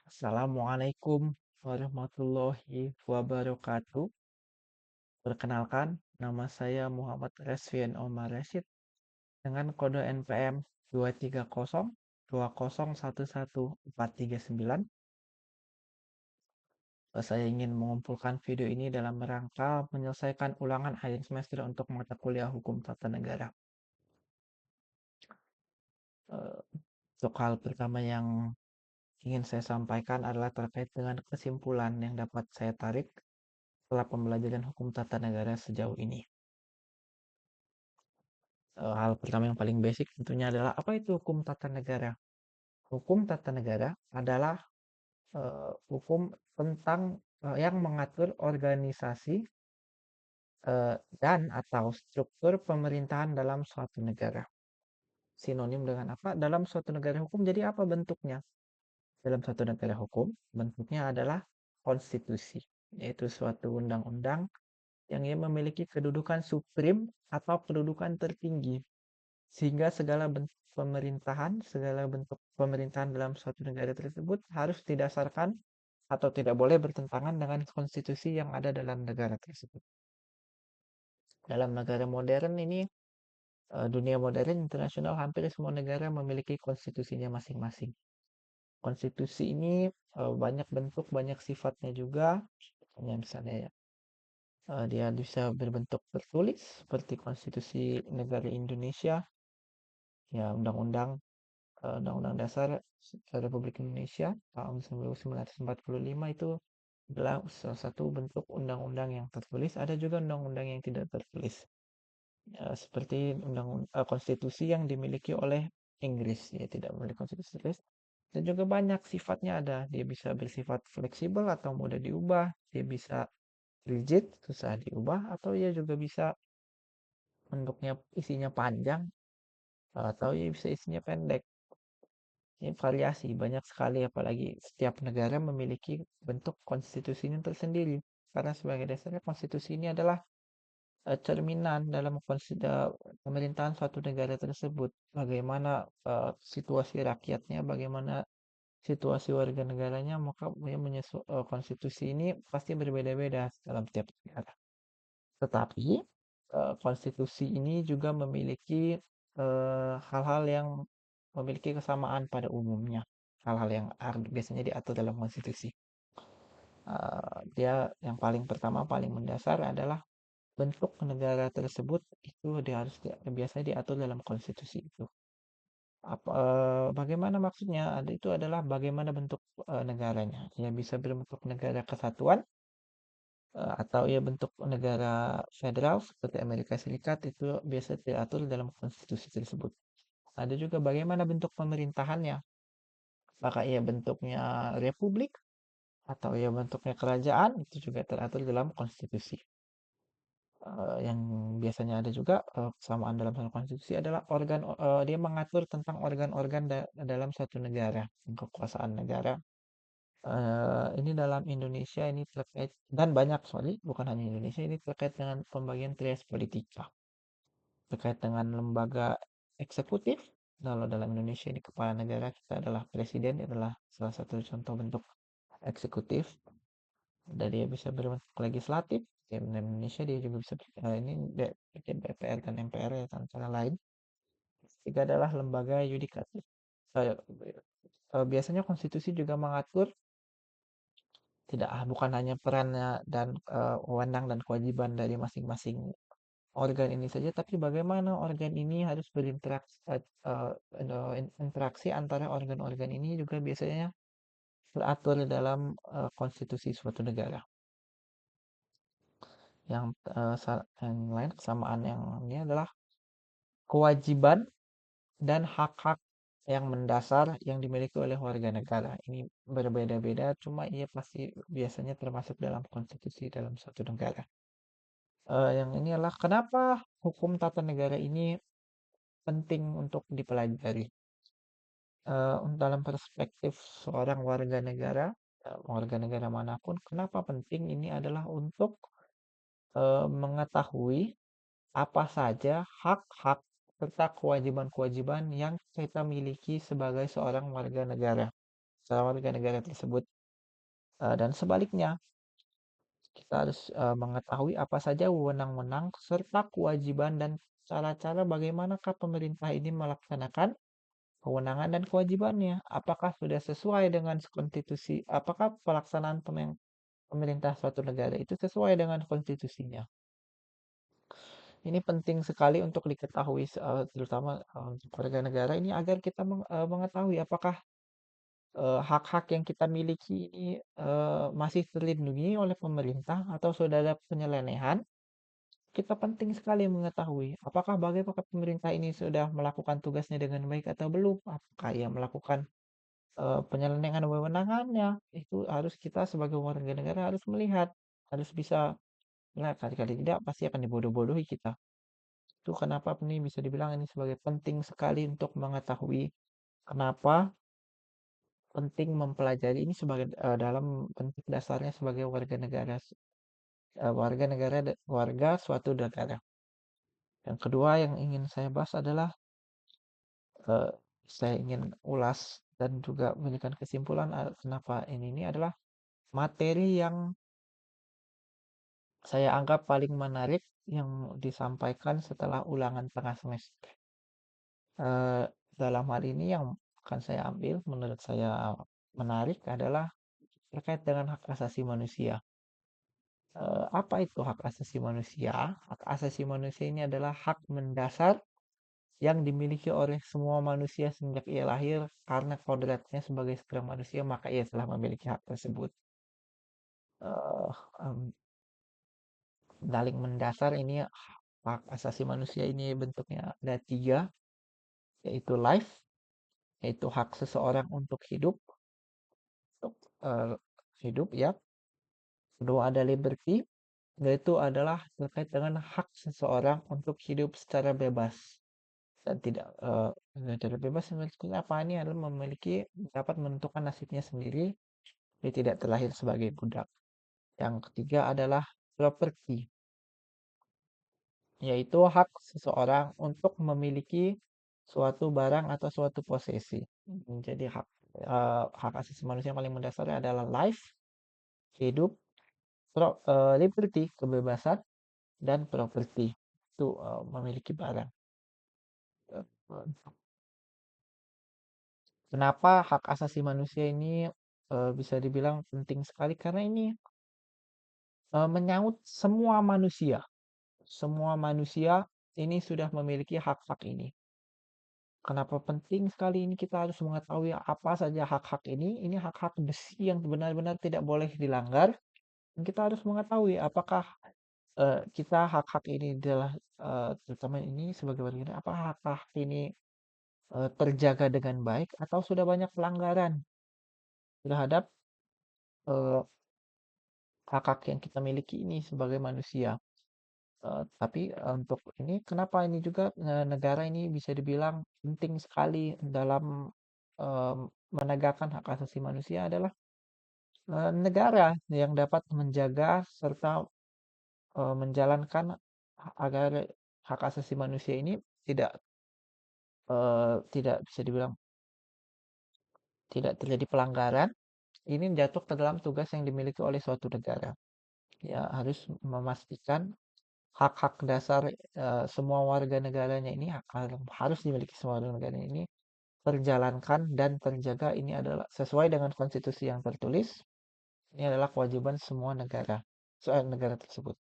Assalamualaikum warahmatullahi wabarakatuh. Perkenalkan, nama saya Muhammad Resvian Omar Rashid dengan kode NPM 230 2011 439. Saya ingin mengumpulkan video ini dalam rangka menyelesaikan ulangan akhir semester untuk mata kuliah Hukum Tata Negara. Eh, Untuk hal pertama yang ingin saya sampaikan adalah terkait dengan kesimpulan yang dapat saya tarik setelah pembelajaran hukum tata negara sejauh ini. Hal pertama yang paling basic tentunya adalah apa itu hukum tata negara? Hukum tata negara adalah hukum tentang yang mengatur organisasi dan atau struktur pemerintahan dalam suatu negara. Sinonim dengan apa? Dalam suatu negara hukum, jadi apa bentuknya? Dalam suatu negara hukum, bentuknya adalah konstitusi, yaitu suatu undang-undang yang ia memiliki kedudukan suprim atau kedudukan tertinggi, sehingga segala bentuk pemerintahan dalam suatu negara tersebut harus didasarkan atau tidak boleh bertentangan dengan konstitusi yang ada dalam negara tersebut. Dalam negara modern ini, dunia modern internasional, hampir semua negara memiliki konstitusinya masing-masing. Konstitusi ini banyak bentuk, banyak sifatnya juga. Misalnya ya, dia bisa berbentuk tertulis seperti konstitusi negara Indonesia, ya Undang-Undang Dasar Republik Indonesia tahun 1945 itu adalah salah satu bentuk undang-undang yang tertulis. Ada juga undang-undang yang tidak tertulis, seperti konstitusi yang dimiliki oleh Inggris, ya tidak memiliki konstitusi tertulis. Dan juga banyak sifatnya ada. Dia bisa bersifat fleksibel atau mudah diubah. Dia bisa rigid, susah diubah, atau ia juga bisa bentuknya isinya panjang, atau ia bisa isinya pendek. Ini variasi banyak sekali, apalagi setiap negara memiliki bentuk konstitusinya tersendiri. Karena sebagai dasarnya konstitusi ini adalah cerminan dalam pemerintahan suatu negara tersebut. Bagaimana situasi rakyatnya, bagaimana situasi warga negaranya, maka konstitusi ini pasti berbeda-beda dalam tiap negara. Tetapi konstitusi ini juga memiliki hal-hal yang memiliki kesamaan pada umumnya. Hal-hal yang biasanya diatur dalam konstitusi. Dia yang paling pertama, paling mendasar adalah bentuk negara tersebut itu biasanya diatur dalam konstitusi itu. Bagaimana maksudnya? Itu adalah bagaimana bentuk negaranya. Ya bisa berbentuk negara kesatuan, atau ya bentuk negara federal seperti Amerika Serikat, itu biasa diatur dalam konstitusi tersebut. Ada juga bagaimana bentuk pemerintahannya. Apakah ia bentuknya republik atau ia bentuknya kerajaan, itu juga teratur dalam konstitusi. Yang biasanya ada juga kesamaan dalam satu konstitusi adalah dia mengatur tentang organ-organ dalam suatu negara, kekuasaan negara. Ini dalam Indonesia ini terkait, dan banyak, sorry, bukan hanya Indonesia, ini terkait dengan pembagian trias politika. Terkait dengan lembaga eksekutif, kalau dalam Indonesia ini kepala negara kita adalah presiden, adalah salah satu contoh bentuk eksekutif. Dan dia bisa berbentuk legislatif. Di Indonesia dia juga bisa ini DPR dan MPR ya, antara lain. Ketiga adalah lembaga yudikatif. Biasanya konstitusi juga mengatur bukan hanya perannya dan wewenang dan kewajiban dari masing-masing organ ini saja, tapi bagaimana organ ini harus berinteraksi, interaksi antara organ-organ ini juga biasanya teratur dalam konstitusi suatu negara. Yang lain kesamaan yang ini adalah kewajiban dan hak-hak yang mendasar yang dimiliki oleh warga negara. Ini berbeda-beda, cuma ia pasti biasanya termasuk dalam konstitusi dalam suatu negara. Yang ini adalah kenapa hukum tata negara ini penting untuk dipelajari. Dalam perspektif seorang warga negara manapun, kenapa penting ini adalah untuk mengetahui apa saja hak-hak serta kewajiban-kewajiban yang kita miliki sebagai seorang warga negara. warga negara tersebut. Dan sebaliknya, kita harus mengetahui apa saja wewenang-wenang serta kewajiban dan cara-cara bagaimanakah pemerintah ini melaksanakan kewenangan dan kewajibannya. Apakah sudah sesuai dengan konstitusi? Apakah pelaksanaan pemerintah suatu negara itu sesuai dengan konstitusinya? Ini penting sekali untuk diketahui, terutama untuk warga negara ini agar kita mengetahui apakah hak-hak yang kita miliki ini masih terlindungi oleh pemerintah atau sudah ada penyelewengan. Kita penting sekali mengetahui apakah bagaimana pemerintah ini sudah melakukan tugasnya dengan baik atau belum. Apakah ia melakukan penyelewengan wewenangannya. Itu harus kita sebagai warga negara harus melihat, harus bisa melihat. Kali-kali tidak pasti akan dibodoh-bodohi kita. Itu kenapa ini bisa dibilang ini sebagai penting sekali untuk mengetahui kenapa penting mempelajari ini sebagai dalam bentuk dasarnya sebagai warga negara, warga suatu negara. Yang kedua yang ingin saya bahas adalah saya ingin ulas dan juga memberikan kesimpulan kenapa ini adalah materi yang saya anggap paling menarik yang disampaikan setelah ulangan tengah semester. Dalam hal ini yang akan saya ambil menurut saya menarik adalah terkait dengan hak asasi manusia. Apa itu hak asasi manusia? Hak asasi manusia ini adalah hak mendasar yang dimiliki oleh semua manusia sejak ia lahir karena kodratnya sebagai seorang manusia maka ia telah memiliki hak tersebut. Eh, em, Paling mendasar ini hak asasi manusia ini bentuknya ada tiga, yaitu life, yaitu hak seseorang untuk hidup, untuk hidup ya. Kedua ada liberty, yaitu adalah terkait dengan hak seseorang untuk hidup secara bebas dan tidak bebas seperti apa ini adalah dapat menentukan nasibnya sendiri, dia tidak terlahir sebagai budak. Yang ketiga adalah property, yaitu hak seseorang untuk memiliki suatu barang atau suatu posesi. Jadi hak asasi manusia yang paling mendasar adalah life, hidup, liberty, kebebasan, dan property, itu memiliki barang. Kenapa hak asasi manusia ini bisa dibilang penting sekali? Karena ini menyaut semua manusia. Semua manusia ini sudah memiliki hak-hak ini. Kenapa penting sekali ini kita harus mengetahui apa saja hak-hak ini? Ini hak-hak besi yang benar-benar tidak boleh dilanggar. Dan kita harus mengetahui apakah kita hak-hak ini adalah terutama ini sebagai warga negara, apakah hak-hak ini terjaga dengan baik atau sudah banyak pelanggaran terhadap eh, hak-hak yang kita miliki ini sebagai manusia. Tapi untuk ini kenapa ini juga negara ini bisa dibilang penting sekali dalam eh, menegakkan hak asasi manusia adalah negara yang dapat menjaga serta menjalankan agar hak asasi manusia ini tidak tidak bisa dibilang tidak terjadi pelanggaran. Ini jatuh ke dalam tugas yang dimiliki oleh suatu negara. Ya harus memastikan hak-hak dasar semua warga negaranya ini harus dimiliki semua warga negara ini terjalankan dan terjaga. Ini adalah sesuai dengan konstitusi yang tertulis. Ini adalah kewajiban semua negara soal negara tersebut.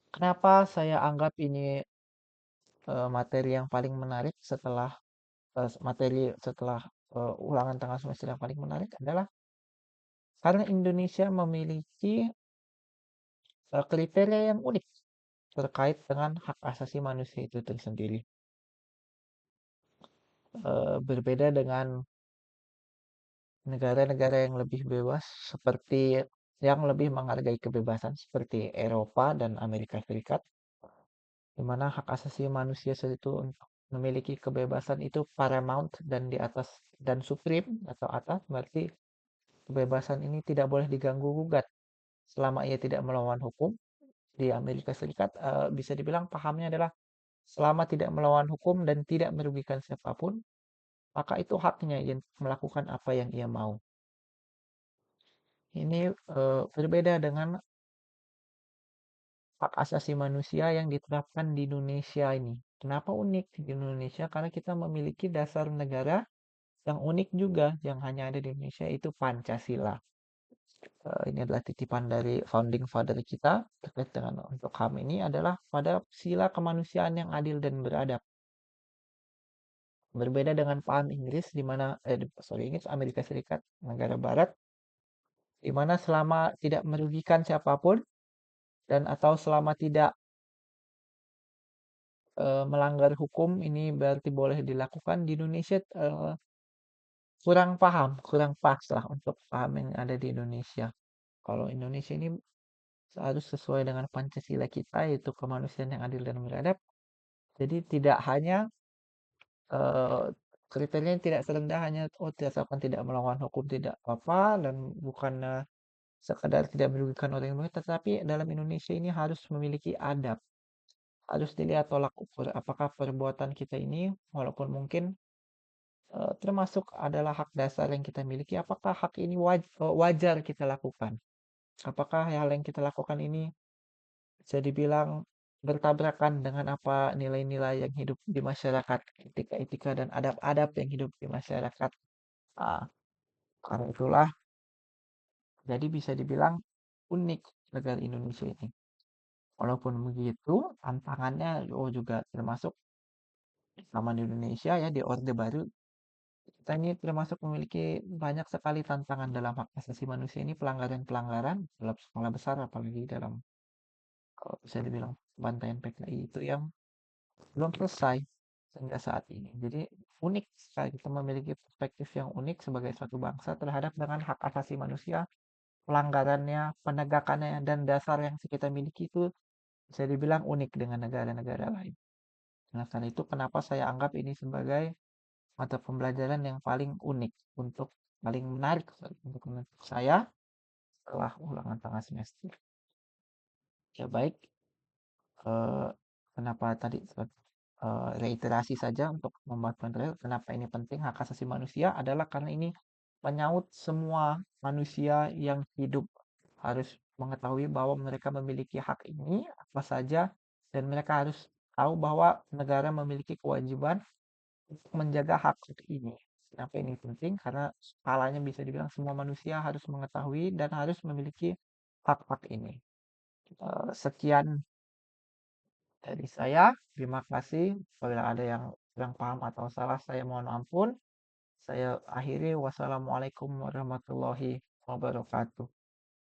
Kenapa saya anggap ini materi yang paling menarik setelah ulangan tengah semester yang paling menarik adalah karena Indonesia memiliki kriteria yang unik terkait dengan hak asasi manusia itu tersendiri. Berbeda dengan negara-negara yang lebih bebas seperti yang lebih menghargai kebebasan seperti Eropa dan Amerika Serikat, di mana hak asasi manusia itu untuk memiliki kebebasan itu paramount dan di atas dan supreme atau atas, berarti kebebasan ini tidak boleh diganggu gugat selama ia tidak melawan hukum. Di Amerika Serikat bisa dibilang pahamnya adalah selama tidak melawan hukum dan tidak merugikan siapapun, maka itu haknya ia melakukan apa yang ia mau. Ini berbeda dengan hak asasi manusia yang diterapkan di Indonesia ini. Kenapa unik di Indonesia? Karena kita memiliki dasar negara yang unik juga, yang hanya ada di Indonesia, itu Pancasila. Ini adalah titipan dari founding father kita terkait dengan untuk HAM ini adalah pada sila kemanusiaan yang adil dan beradab. Berbeda dengan paham Inggris di mana Inggris, Amerika Serikat, negara Barat, di mana selama tidak merugikan siapapun dan atau selama tidak melanggar hukum ini berarti boleh dilakukan. Di Indonesia kurang paham, kurang pas lah untuk paham yang ada di Indonesia. Kalau Indonesia ini harus sesuai dengan Pancasila kita, yaitu kemanusiaan yang adil dan beradab. Jadi tidak hanya eh, kriterianya tidak serendah hanya asalkan tidak melawan hukum tidak apa-apa dan bukan sekadar tidak merugikan orang yang lain, tetapi dalam Indonesia ini harus memiliki adab. Harus dilihat tolak ukur apakah perbuatan kita ini walaupun mungkin termasuk adalah hak dasar yang kita miliki, apakah hak ini wajar kita lakukan? Apakah hal yang kita lakukan ini bisa dibilang bertabrakan dengan apa nilai-nilai yang hidup di masyarakat, etika-etika dan adab-adab yang hidup di masyarakat. Ah, karena itulah, jadi bisa dibilang unik negara Indonesia ini. Walaupun begitu, tantangannya juga termasuk sama di Indonesia ya di Orde Baru. Kita ini termasuk memiliki banyak sekali tantangan dalam hak asasi manusia ini pelanggaran-pelanggaran dalam skala besar apalagi dalam kalau bisa dibilang pembantaian PKI itu yang belum selesai hingga saat ini. Jadi unik sekali kita memiliki perspektif yang unik sebagai suatu bangsa terhadap dengan hak asasi manusia, pelanggarannya, penegakannya, dan dasar yang kita miliki itu bisa dibilang unik dengan negara-negara lain. Nah, karena itu kenapa saya anggap ini sebagai mata pembelajaran yang paling unik untuk paling menarik untuk saya setelah ulangan tengah semester. Ya baik, eh, kenapa tadi reiterasi saja untuk membahas material kenapa ini penting hak asasi manusia adalah karena ini menyaut semua manusia yang hidup harus mengetahui bahwa mereka memiliki hak ini apa saja dan mereka harus tahu bahwa negara memiliki kewajiban untuk menjaga hak ini. Kenapa ini penting? Karena skalanya bisa dibilang semua manusia harus mengetahui dan harus memiliki hak-hak ini. Sekian dari saya. Terima kasih. Apabila ada yang kurang paham atau salah, saya mohon ampun. Saya akhiri. Wassalamualaikum warahmatullahi wabarakatuh.